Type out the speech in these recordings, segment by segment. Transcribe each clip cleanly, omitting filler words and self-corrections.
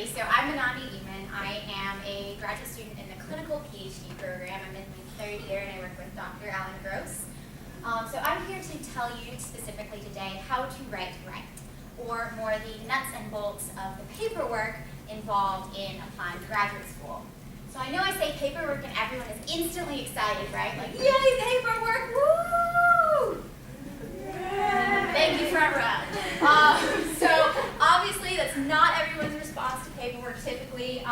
everybody. So I'm Anandi Eman. I am a graduate student in the clinical PhD program. I'm in my third year and I work with Dr. Alan Gross. So I'm here to tell you specifically today how to write right, or more the nuts and bolts of the paperwork involved in applying to graduate school. So I know I say paperwork and everyone is instantly excited, right? Like, yay, paperwork, woo! Thank you, front row. So obviously that's not everyone's response to paperwork typically,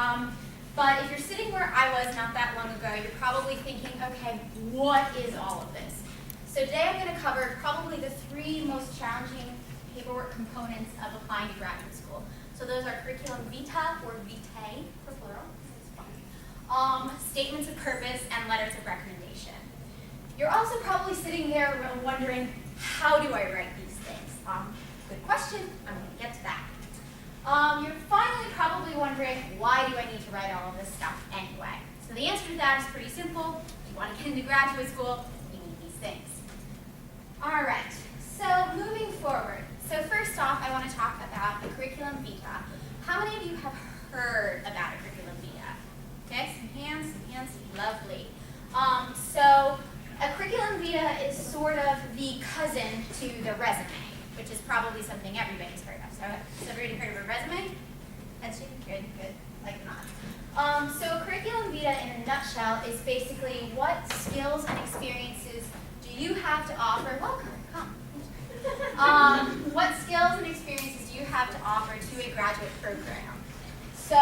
but if you're sitting where I was not that long ago, you're probably thinking, okay, what is all of this? So today I'm going to cover probably the three most challenging paperwork components of applying to graduate school. So those are curriculum vitae, or vitae for plural, statements of purpose, and letters of recommendation. You're also probably sitting there wondering, how do I write these things? Good question. I'm going to get to that. You're finally probably wondering, why do I need to write all of this stuff anyway? So the answer to that is pretty simple. If you want to get into graduate school, you need these things. All right, so moving forward. So first off, I want to talk about the curriculum vitae. How many of you have heard about a curriculum vitae? Okay, some hands, lovely. So a curriculum vitae is sort of the cousin to the resume, which is probably something everybody's heard of. So has everybody heard of a resume? That's you? Good, like not. So a curriculum vitae in a nutshell is basically what skills and experiences do you have to offer? Welcome, come. What skills and experiences do you have to offer to a graduate program? So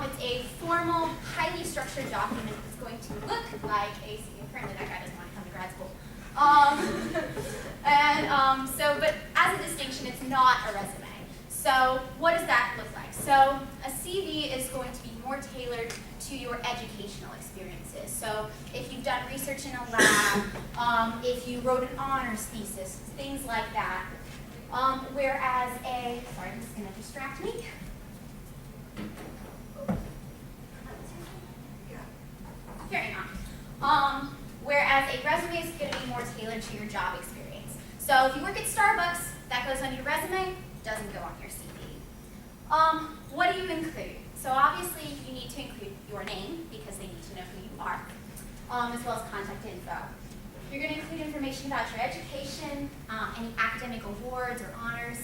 it's a formal, highly structured document that's going to look like a CV. Apparently that guy doesn't want to come to grad school. But as a distinction, it's not a resume. So what does that look like? So a CV is going to be more tailored to your educational experiences. So if you've done research in a lab, if you wrote an honors thesis, things like that. Whereas sorry, this is going to distract me. Carrying on. Whereas a resume is going to be more tailored to your job experience. So if you work at Starbucks, that goes on your resume, doesn't go on your CV. What do you include? So obviously you need to include your name because they need to know who you are, as well as contact info. You're going to include information about your education, any academic awards or honors,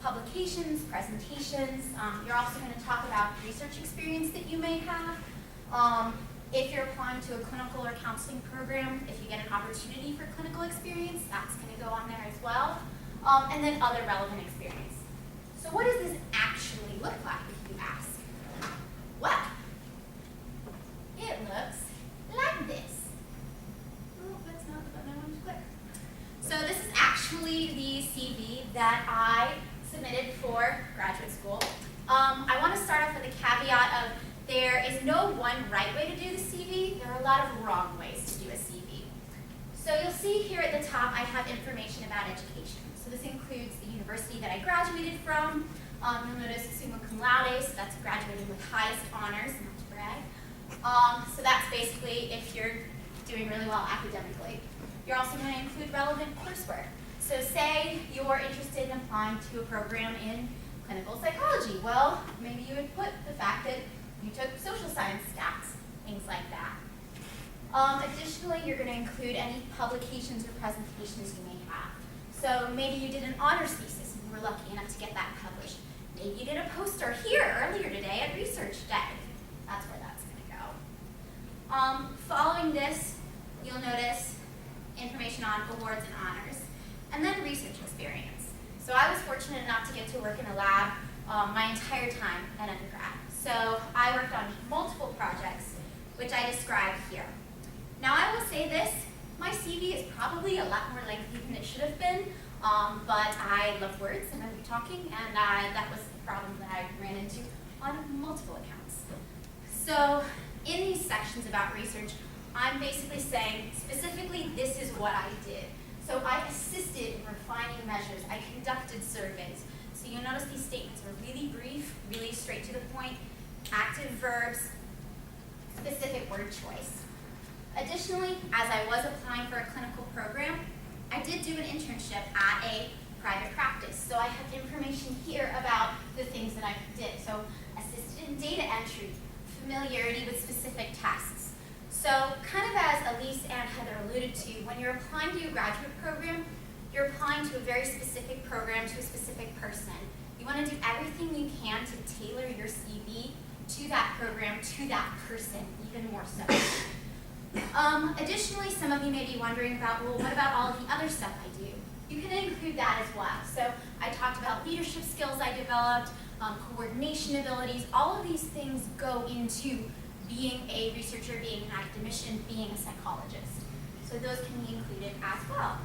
publications, presentations. You're also going to talk about research experience that you may have. If you're applying to a clinical or counseling program, if you get an opportunity for clinical experience, that's going to go on there as well. And then other relevant experience. So what does this actually look like, if you ask? Well, it looks like this. Oh, that's not the button I wanted to click. So this is actually the CV that I submitted for graduate school. I want to start off with a caveat of there is no one right way to do the CV. There are a lot of wrong ways to do a CV. So you'll see here at the top I have information about education. So this includes the university that I graduated from. You'll notice summa cum laude, so that's graduating with highest honors, not to brag. So that's basically if you're doing really well academically. You're also going to include relevant coursework. So say you're interested in applying to a program in clinical psychology. Well, maybe you would put the fact that you took social science stats, things like that. Additionally, you're going to include any publications or presentations you may have. So maybe you did an honors thesis and you were lucky enough to get that published. Maybe you did a poster here earlier today at Research Day. That's where that's going to go. Following this, you'll notice information on awards and honors, and then research experience. So I was fortunate enough to get to work in a lab my entire time at undergrad. So I worked on multiple projects, which I describe here. Now I will say this, my CV is probably a lot more lengthy than it should have been, but I love words and I love talking, and that was the problem that I ran into on multiple accounts. So in these sections about research, I'm basically saying, specifically, this is what I did. So I assisted in refining measures, I conducted surveys. So you'll notice these statements are really brief, really straight to the point, active verbs, specific word choice. Additionally, as I was applying for a clinical program, I did do an internship at a private practice. So I have information here about the things that I did. So assisted in data entry, familiarity with specific tasks. So kind of as Elise and Heather alluded to, when you're applying to a graduate program, you're applying to a very specific program, to a specific person. You want to do everything you can to tailor your CV to that program, to that person, even more so. Additionally, some of you may be wondering about, well, what about all of the other stuff I do? You can include that as well. So I talked about leadership skills I developed, coordination abilities. All of these things go into being a researcher, being an academician, being a psychologist. So those can be included as well.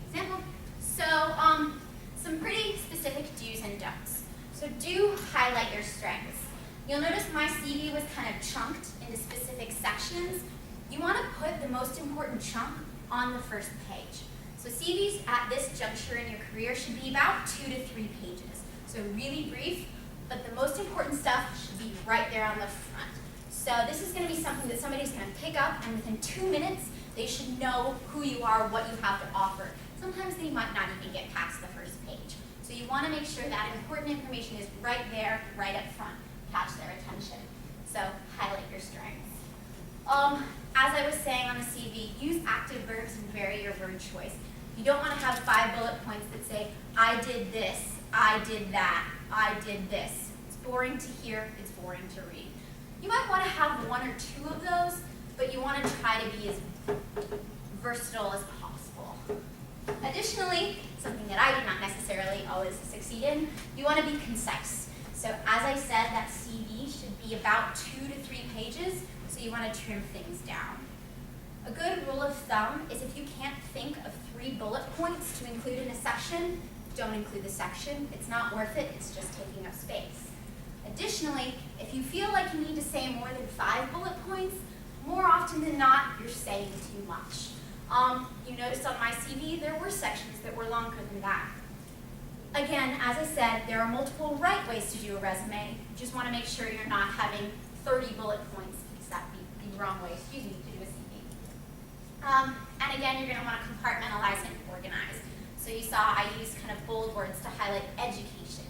Example. So some pretty specific do's and don'ts. So do highlight your strengths. You'll notice my CV was kind of chunked into specific sections. You want to put the most important chunk on the first page. So CVs at this juncture in your career should be about 2 to 3 pages. So really brief, but the most important stuff should be right there on the front. So this is going to be something that somebody's going to pick up, and within 2 minutes, they should know who you are, what you have to offer. Sometimes they might not even get past the first page. So you want to make sure that important information is right there, right up front. Catch their attention. So highlight your strengths. As I was saying on the CV, use active verbs and vary your word choice. You don't want to have 5 bullet points that say, I did this, I did that, I did this. It's boring to hear, it's boring to read. You might want to have 1 or 2 of those, but you want to try to be as versatile as possible. Additionally, something that I do not necessarily always succeed in, you want to be concise. So as I said, that CV should be about 2 to 3 pages, so you want to trim things down. A good rule of thumb is if you can't think of 3 bullet points to include in a section, don't include the section. It's not worth it, it's just taking up space. Additionally, if you feel like you need to say more than 5 bullet points, more often than not, you're saying too much. You noticed on my CV, there were sections that were longer than that. Again, as I said, there are multiple right ways to do a resume. You just want to make sure you're not having 30 bullet points, because that would be the wrong way, to do a CV. And again, you're going to want to compartmentalize and organize. So you saw I used kind of bold words to highlight education,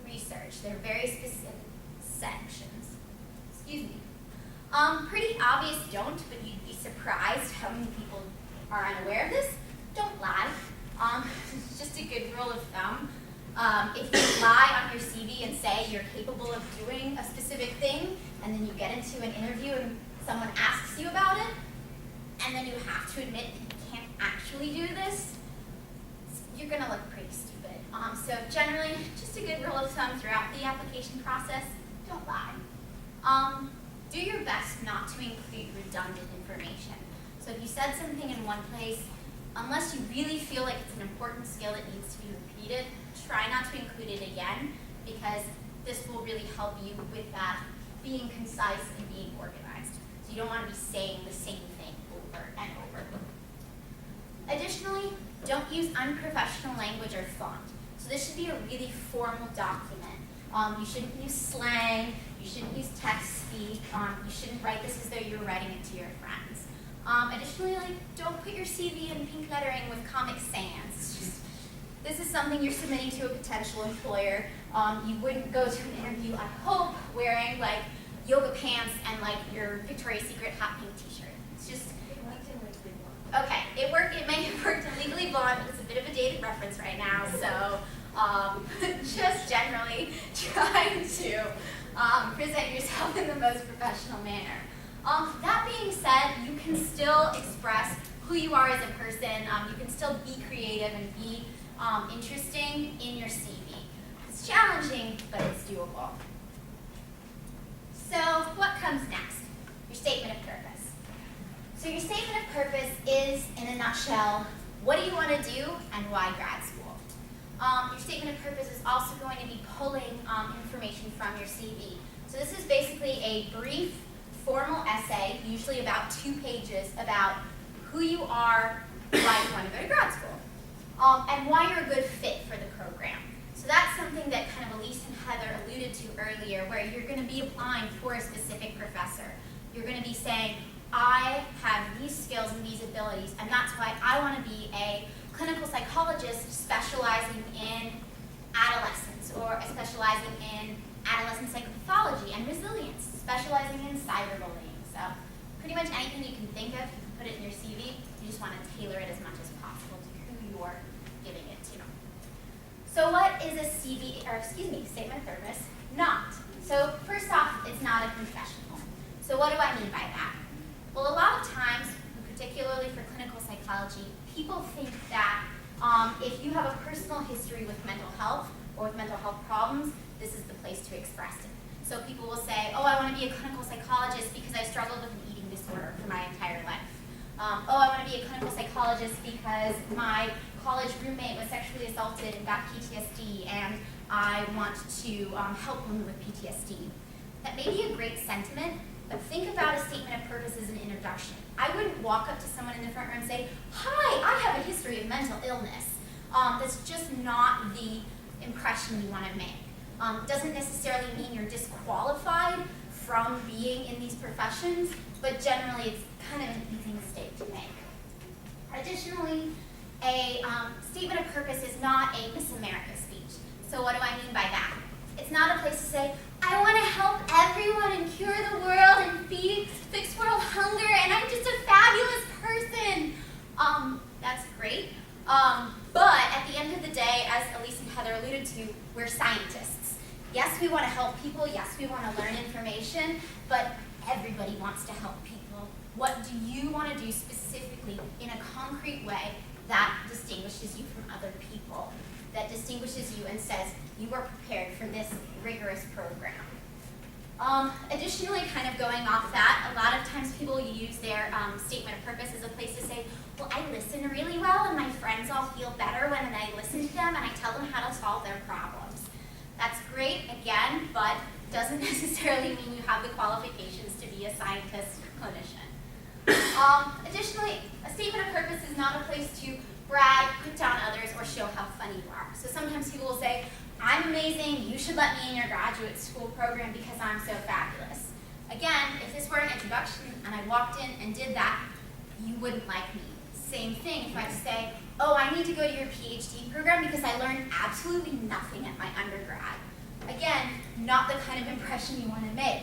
research. They're very specific sections. Excuse me. Pretty obvious don't, but you'd be surprised how many people are unaware of this. Don't lie. It's just a good rule of thumb. If you lie on your CV and say you're capable of doing a specific thing, and then you get into an interview and someone asks you about it, and then you have to admit that you can't actually do this, you're going to look pretty stupid. So generally, just a good rule of thumb throughout the application process, don't lie. Do your best not to include redundant information. So if you said something in one place, unless you really feel like it's an important skill that needs to be repeated, try not to include it again, because this will really help you with that being concise and being organized. So you don't want to be saying the same thing over and over. Additionally, don't use unprofessional language or font. So this should be a really formal document. You shouldn't use slang, you shouldn't use text speak, you shouldn't write this as though you were writing it to your friends. Additionally, don't put your CV in pink lettering with Comic Sans. This is something you're submitting to a potential employer. You wouldn't go to an interview, I hope, wearing yoga pants and your Victoria's Secret hot pink t-shirt. It's just, It worked in Legally Blonde. okay, it may have worked in Legally Blonde, but it's a bit of a dated reference right now, so just generally trying to present yourself in the most professional manner. That being said, you can still express who you are as a person. You can still be creative and be interesting in your CV. It's challenging, but it's doable. So what comes next? Your statement of purpose. So your statement of purpose is, in a nutshell, what do you want to do and why grad school? Your statement of purpose is also going to be pulling information from your CV. So this is basically a brief, formal essay, usually about 2 pages, about who you are, why you want to go to grad school, and why you're a good fit for the program. So that's something that kind of Elise and Heather alluded to earlier, where you're going to be applying for a specific professor. You're going to be saying, I have these skills and these abilities, and that's why I want to be a clinical psychologist specializing in adolescents, or specializing in adolescent psychopathology and resilience, specializing in cyberbullying. So pretty much anything you can think of, you can put it in your CV. You just want to tailor it as much as possible to who you're giving it to. So what is a statement of purpose not? So first off, it's not a confessional. So what do I mean by that? Well, a lot of times, particularly for clinical psychology, people think that if you have a personal history with mental health or with mental health problems, this is the place to express it. So people will say, oh, I want to be a clinical psychologist because I struggled with an eating disorder for my entire life. Oh, I want to be a clinical psychologist because my college roommate was sexually assaulted and got PTSD, and I want to help women with PTSD. That may be a great sentiment, but think about a statement of purpose as an introduction. I wouldn't walk up to someone in the front row and say, hi, I have a history of mental illness. That's just not the impression you want to make. Doesn't necessarily mean you're disqualified from being in these professions, but generally it's kind of an easy mistake to make. Additionally, a statement of purpose is not a Miss America speech. So what do I mean by that? It's not a place to say, I want to help everyone and cure the world and fix world hunger, and I'm just a fabulous person. That's great. But at the end of the day, as Elise and Heather alluded to, we're scientists. Yes, we want to help people. Yes, we want to learn information, but everybody wants to help people. What do you want to do specifically in a concrete way that distinguishes you from other people, that distinguishes you and says you are prepared for this rigorous program? Additionally, kind of going off that, a lot of times people use their statement of purpose as a place to say, well, I listen really well and my friends all feel better when I listen to them and I tell them how to solve their problems. That's great, again, but doesn't necessarily mean you have the qualifications to be a scientist or clinician. Additionally, a statement of purpose is not a place to brag, put down others, or show how funny you are. So sometimes people will say, I'm amazing, you should let me in your graduate school program because I'm so fabulous. Again, if this were an introduction and I walked in and did that, you wouldn't like me. Same thing if I say, oh, I need to go to your PhD program because I learned absolutely nothing at my undergrad. Again, not the kind of impression you want to make.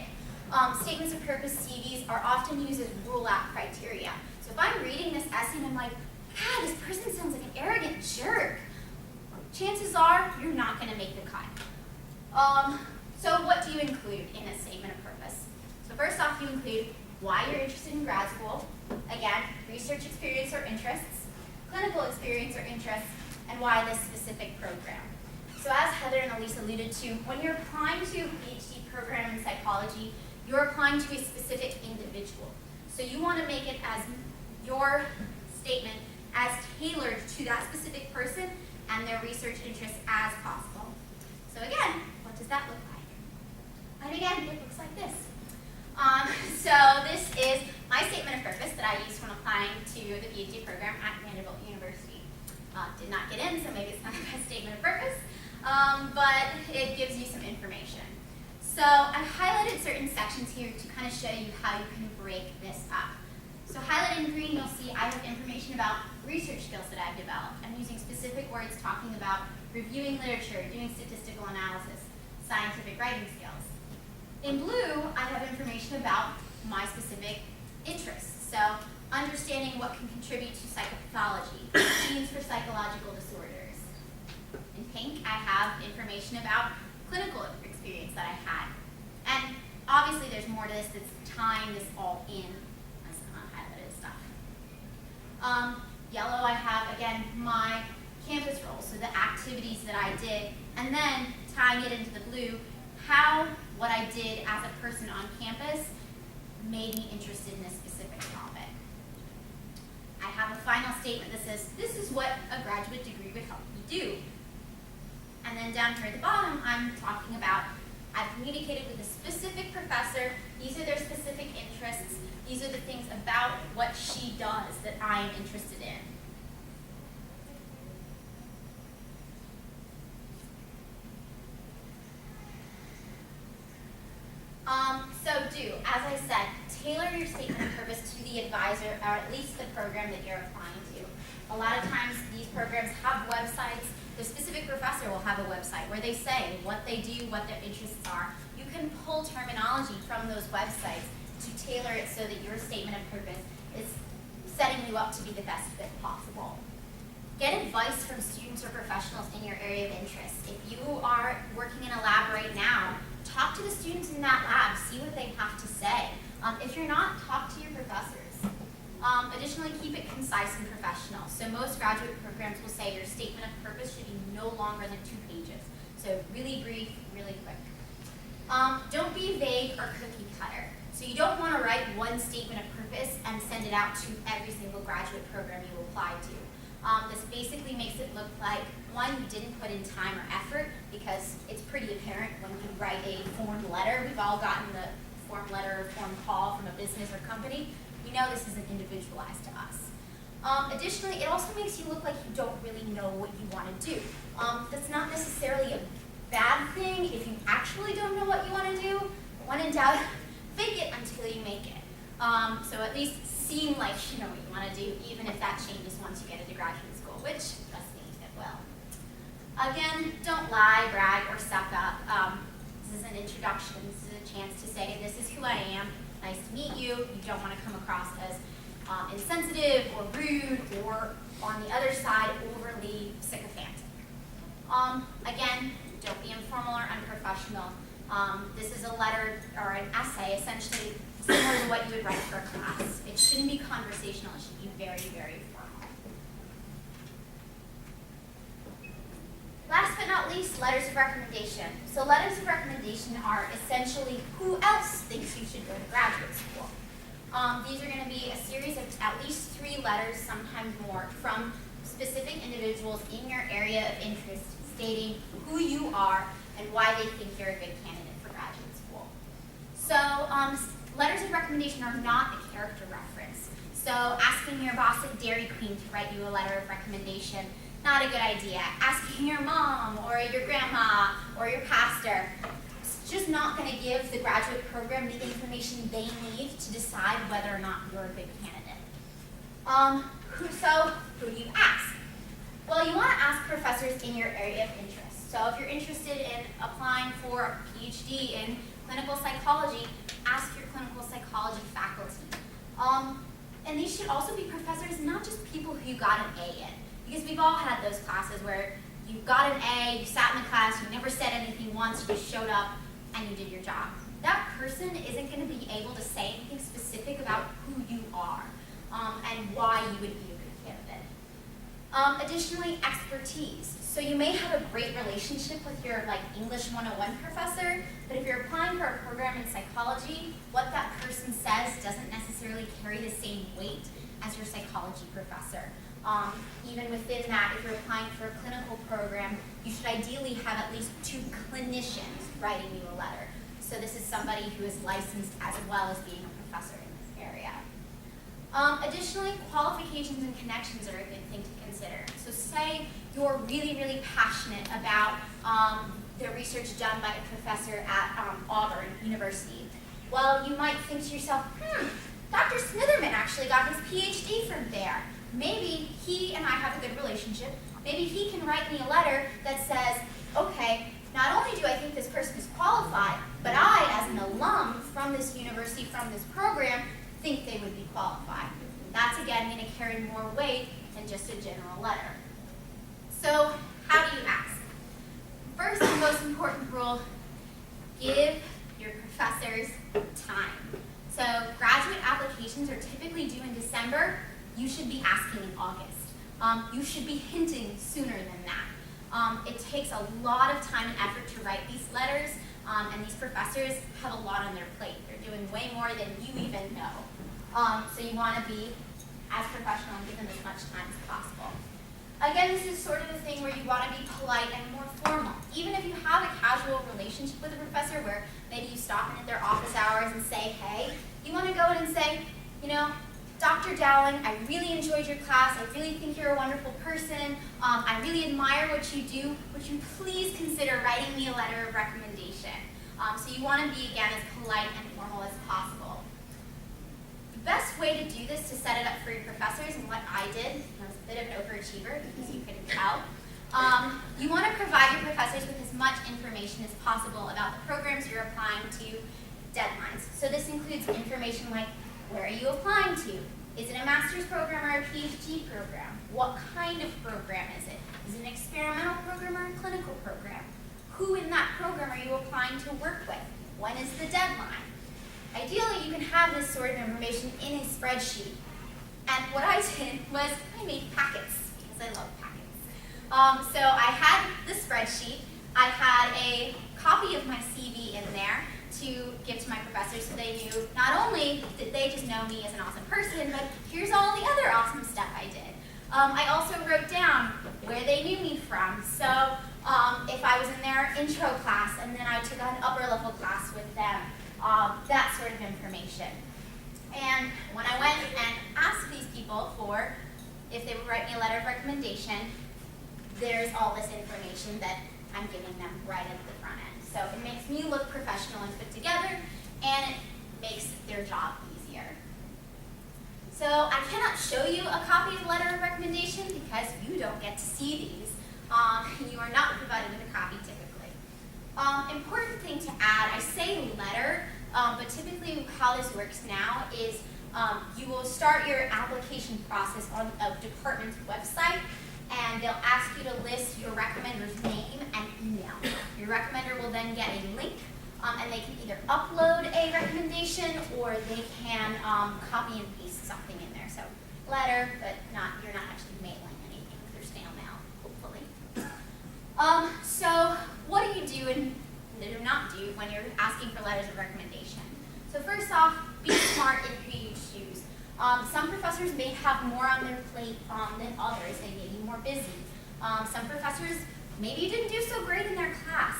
Statements of purpose, CVs, are often used as rule-out criteria. So if I'm reading this essay and I'm like, God, this person sounds like an arrogant jerk, chances are you're not going to make the cut. So what do you include in a statement of purpose? So first off, you include why you're interested in grad school. Again, research experience or interests, clinical experience or interests, and why this specific program. So as Heather and Elise alluded to, when you're applying to a PhD program in psychology, you're applying to a specific individual. So you want to make it as your statement as tailored to that specific person and their research interests as possible. So again, what does that look like? And again, it looks like this. So this is my statement of purpose that I used when applying to the PhD program at Vanderbilt University. Did not get in, so maybe it's not the best statement of purpose, but it gives you some information. So I've highlighted certain sections here to kind of show you how you can break this up. So highlighted in green, you'll see I have information about research skills that I've developed. I'm using specific words talking about reviewing literature, doing statistical analysis, scientific writing skills. In blue, I have information about my specific interests. So understanding what can contribute to psychopathology, genes for psychological disorders. In pink, I have information about clinical experience that I had. And obviously there's more to this that's tying this all in as highlighted stuff. Yellow, I have, again, my campus role, so the activities that I did, and then tying it into the blue, how what I did as a person on campus made me interested in this specific topic. I have a final statement that says, this is what a graduate degree would help me do. And then down here at the bottom, I'm talking about, I've communicated with a specific professor, these are their specific interests, these are the things about what she does that I am interested in. As I said, tailor your statement of purpose to the advisor, or at least the program that you're applying to. A lot of times these programs have websites. The specific professor will have a website where they say what they do, what their interests are. You can pull terminology from those websites to tailor it so that your statement of purpose is setting you up to be the best fit possible. Get advice from students or professionals in your area of interest. If you are working in a lab right now, talk to the students in that lab, see what they have to say. If you're not, talk to your professors. Additionally, keep it concise and professional. So most graduate programs will say your statement of purpose should be no longer than 2 pages. So really brief, really quick. Don't be vague or cookie cutter. So you don't want to write one statement of purpose and send it out to every single graduate program you apply to. This basically makes it look like, one, you didn't put in time or effort, because it's pretty apparent when you write a form letter. We've all gotten the form letter or form call from a business or company. We know this isn't individualized to us. Additionally, it also makes you look like you don't really know what you want to do. That's not necessarily a bad thing if you actually don't know what you want to do. When in doubt, fake it until you make it. So at least seem like you know what you want to do, even if that changes once you get into graduate school, which, trust me, it will. Again, don't lie, brag, or suck up. This is an introduction. This is a chance to say, this is who I am. Nice to meet you. You don't want to come across as insensitive or rude or, on the other side, overly sycophantic. Again, don't be informal or unprofessional. This is a letter or an essay, essentially similar to what you would write for a class. It shouldn't be conversational. It should be very, very formal. Last but not least, letters of recommendation. So letters of recommendation are essentially who else thinks you should go to graduate school. These are going to be a series of at least 3 letters, sometimes more, from specific individuals in your area of interest stating who you are and why they think you're a good candidate for graduate school. So letters of recommendation are not a character reference. So asking your boss at Dairy Queen to write you a letter of recommendation, not a good idea. Asking your mom or your grandma or your pastor, it's just not going to give the graduate program the information they need to decide whether or not you're a good candidate. So who do you ask? Well, you want to ask professors in your area of interest. So if you're interested in applying for a PhD in clinical psychology, ask your clinical psychology faculty. And these should also be professors, not just people who you got an A in. Because we've all had those classes where you got an A, you sat in the class, you never said anything once, you just showed up and you did your job. That person isn't going to be able to say anything specific about who you are and why you would be a good candidate. Additionally, expertise. So you may have a great relationship with your English 101 professor, but if you're applying for a program in psychology, what that person says doesn't necessarily carry the same weight as your psychology professor. Even within that, if you're applying for a clinical program, you should ideally have at least 2 clinicians writing you a letter. So this is somebody who is licensed as well as being a professor in this area. Additionally, qualifications and connections are a good thing to consider. So say you're really, really passionate about the research done by a professor at Auburn University. Well, you might think to yourself, Dr. Smitherman actually got his PhD from there. Maybe he and I have a good relationship. Maybe he can write me a letter that says, okay, not only do I think this person is qualified, but I, as an alum from this university, from this program, think they would be qualified. That's, again, going to carry more weight than just a general letter. So how do you ask? First and most important rule, give your professors time. So graduate applications are typically due in December. You should be asking in August. You should be hinting sooner than that. It takes a lot of time and effort to write these letters, and these professors have a lot on their plate. They're doing way more than you even know. So you want to be as professional and give them as much time as possible. Again, this is sort of the thing where you want to be polite and more formal. Even if you have a casual relationship with a professor where maybe you stop in at their office hours and say, hey, you want to go in and say, Dr. Dowling, I really enjoyed your class. I really think you're a wonderful person. I really admire what you do. Would you please consider writing me a letter of recommendation? So you want to be, again, as polite and formal as possible. way to do this, to set it up for your professors, and what I did, I was a bit of an overachiever because you couldn't tell. You want to provide your professors with as much information as possible about the programs you're applying to, deadlines. So this includes information like, where are you applying to? Is it a master's program or a PhD program? What kind of program is it? Is it an experimental program or a clinical program? Who in that program are you applying to work with? When is the deadline? Ideally, you can have this sort of information in a spreadsheet. And what I did was I made packets, because I love packets. So I had the spreadsheet. I had a copy of my CV in there to give to my professors so they knew not only did they just know me as an awesome person, but here's all the other awesome stuff I did. I also wrote down where they knew me from. So if I was in their intro class and then I took an upper level class with them, that sort of information. And when I went and asked these people for if they would write me a letter of recommendation, there's all this information that I'm giving them right at the front end. So it makes me look professional and put together, and it makes their job easier. So I cannot show you a copy of the letter of recommendation because you don't get to see these. You are not provided with a copy typically. Important thing to add, I say letter, but typically how this works now is you will start your application process on a department's website, and they'll ask you to list your recommender's name and email. Your recommender will then get a link, and they can either upload a recommendation or they can copy and paste something in there. So letter, but you're not actually mailing anything. They're snail mail, hopefully. So what do you do and do not do when you're asking for letters of recommendation? So first off, be smart in who you choose. Some professors may have more on their plate than others. They may be more busy. Some professors, maybe you didn't do so great in their class.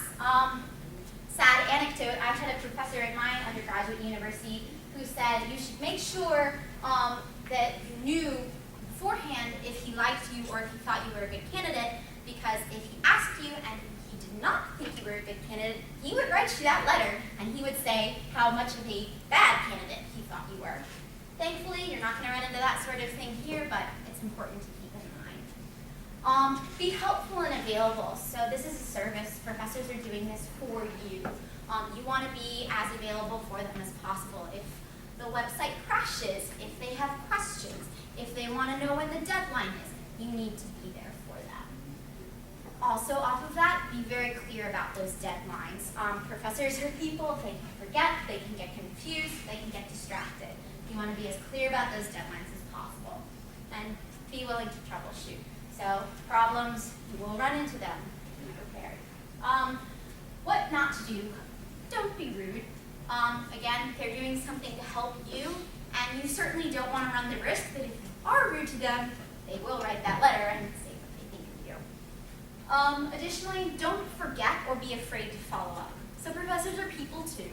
Sad anecdote, I had a professor at my undergraduate university who said you should make sure that you knew beforehand if he liked you or if he thought you were a good candidate, because if he asked you and he did not think you were a good candidate, he would write you that letter and he would say how much of a bad candidate he thought you were. Thankfully, you're not going to run into that sort of thing here, but it's important to keep in mind. Be helpful and available. So this is a service. Professors are doing this for you. You want to be as available for them as possible. If the website crashes, if they have questions, if they want to know when the deadline is, you need to be there for them. Also, off of that, be very clear about those deadlines. Professors are people. They can forget, they can get confused, they can get distracted. You want to be as clear about those deadlines as possible and be willing to troubleshoot. So problems, you will run into them. Be prepared. What not to do? Don't be rude. Again, they're doing something to help you, and you certainly don't want to run the risk that if you are rude to them, they will write that letter and say what they think of you. Additionally, don't forget or be afraid to follow up. So professors are people too.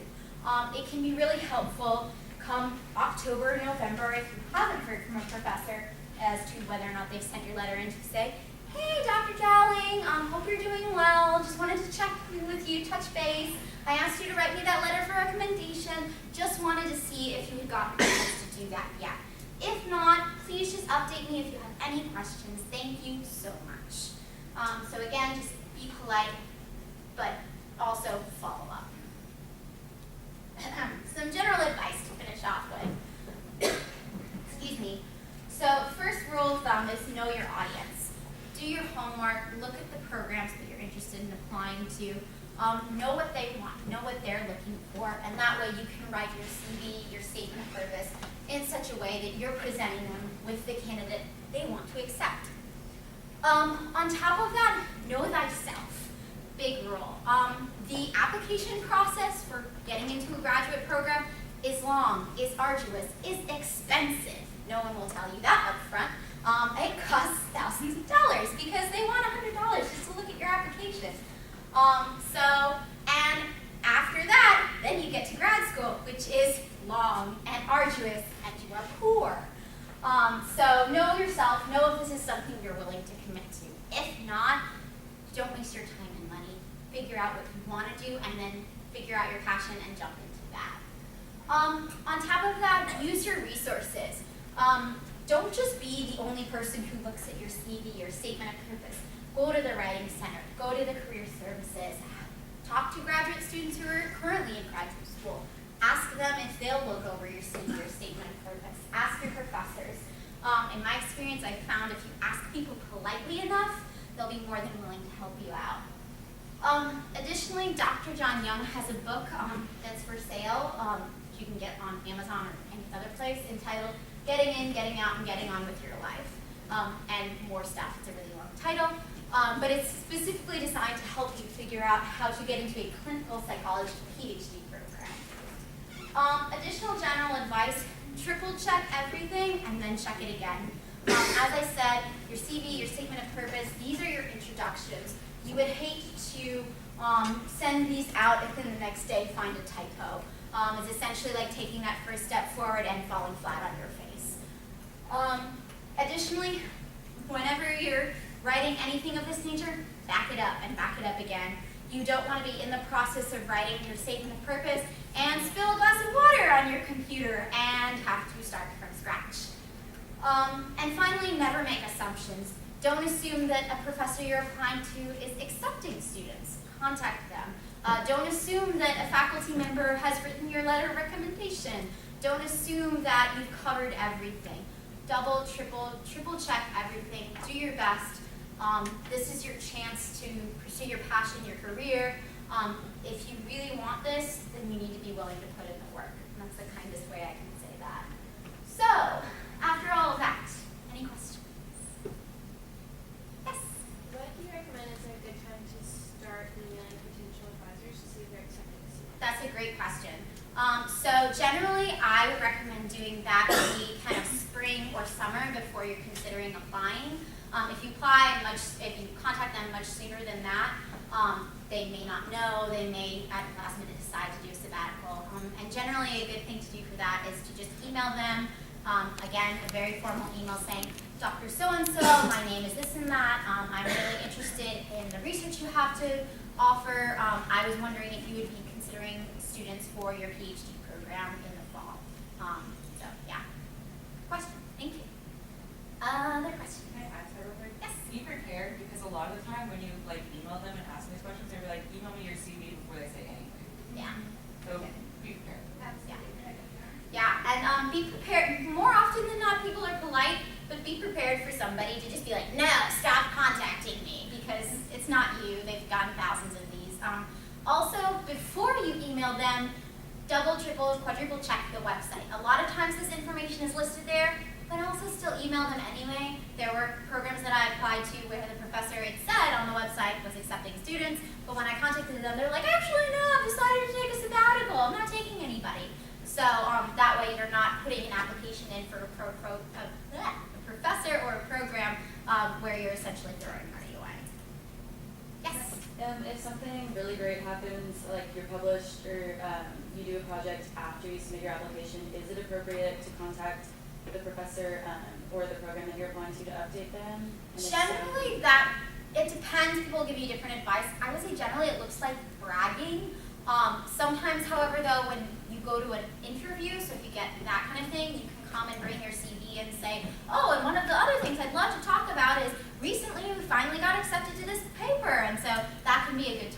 It can be really helpful come October, November, if you haven't heard from a professor as to whether or not they've sent your letter in, to say, hey, Dr. Dowling, hope you're doing well. Just wanted to check with you, touch base. I asked you to write me that letter for recommendation. Just wanted to see if you had gotten a chance to do that yet. If not, please just update me if you have any questions. Thank you so much. So again, just be polite, but also follow up. Some general advice to finish off with. Excuse me. So first rule of thumb is know your audience. Do your homework, look at the programs that you're interested in applying to, know what they want, know what they're looking for, and that way you can write your CV, your statement of purpose, in such a way that you're presenting them with the candidate they want to accept. On top of that, know thyself. Big rule. The application process for getting into a graduate program is long, is arduous, is expensive. No one will tell you that up front. It costs thousands of dollars because they want $100 just to look at your application. And after that, then you get to grad school, which is long and arduous, and you are poor. So know yourself, know if this is something you're willing to commit to. If not, don't waste your time and money. Figure out what you want to do, and then figure out your passion and jump into that. On top of that, use your resources. Don't just be the only person who looks at your CV or statement of purpose. Go to the Writing Center, go to the Career Services, talk to graduate students who are currently in graduate school. Ask them if they'll look over your CV or statement of purpose. Ask your professors. In my experience, I've found if you ask people politely enough, they'll be more than willing to help you out. Additionally, Dr. John Young has a book that's for sale. You can get on Amazon or any other place, entitled Getting In, Getting Out, and Getting On With Your Life. And more stuff. It's a really long title. But it's specifically designed to help you figure out how to get into a clinical psychology PhD program. Additional general advice, triple check everything and then check it again. As I said, your CV, your statement of purpose, these are your introductions. You would hate to send these out and then the next day find a typo. It's essentially like taking that first step forward and falling flat on your face. Additionally, whenever you're writing anything of this nature, back it up and back it up again. You don't want to be in the process of writing your statement of purpose and spill a glass of water on your computer and have to start from scratch. And finally, never make assumptions. Don't assume that a professor you're applying to is accepting students. Contact them. Don't assume that a faculty member has written your letter of recommendation. Don't assume that you've covered everything. Double, triple check everything. Do your best. This is your chance to pursue your passion, your career. If you really want this, then you need to be willing to put in the work. And that's the kindest way I can say that. So, after all of that, any questions? Yes? What do you recommend is a good time to start emailing potential advisors to see if they're accepting the CV? That's a great question. So generally, I would recommend doing that in the kind of spring or summer before you're considering applying. If you apply if you contact them much sooner than that, they may not know. They may at the last minute decide to do a sabbatical. And generally, a good thing to do for that is to just email them. Again, a very formal email saying, Dr. So-and-so, my name is this and that. I'm really interested in the research you have to offer. I was wondering if you would be considering students for your PhD program in the fall. So, yeah. Question. Thank you. Other question? Can I ask that real quick? Yes. Be prepared, because a lot of the time when you email them and ask them these questions, they're like, email me your CV before they say anything. Yeah. So be prepared. Yeah, and be prepared. More often than not, people are polite, but be prepared for somebody to just be like, no, stop contacting me, because it's not you. They've gotten thousands of these. Also, before you email them, double, triple, quadruple check the website. A lot of times this information is listed there, but also still email them anyway. There were programs that I applied to where the professor had said on the website was accepting students, but when I contacted them, they're like, actually, no, I've decided to take a sabbatical. I'm not taking anybody. So that way you're not putting an application in for a professor or a program where you're essentially throwing money away. Yes? If something really great happens, like you're published or you do a project after you submit your application, is it appropriate to contact the professor or the program that you're applying to update them? And if so- Generally, it depends. People give you different advice. I would say generally it looks like bragging. Sometimes, however, though, when you go to an interview, so if you get that kind of thing, you can come and bring your CV and say, oh, and one of the other things I'd love to talk about is recently we finally got accepted to this paper, and so that can be a good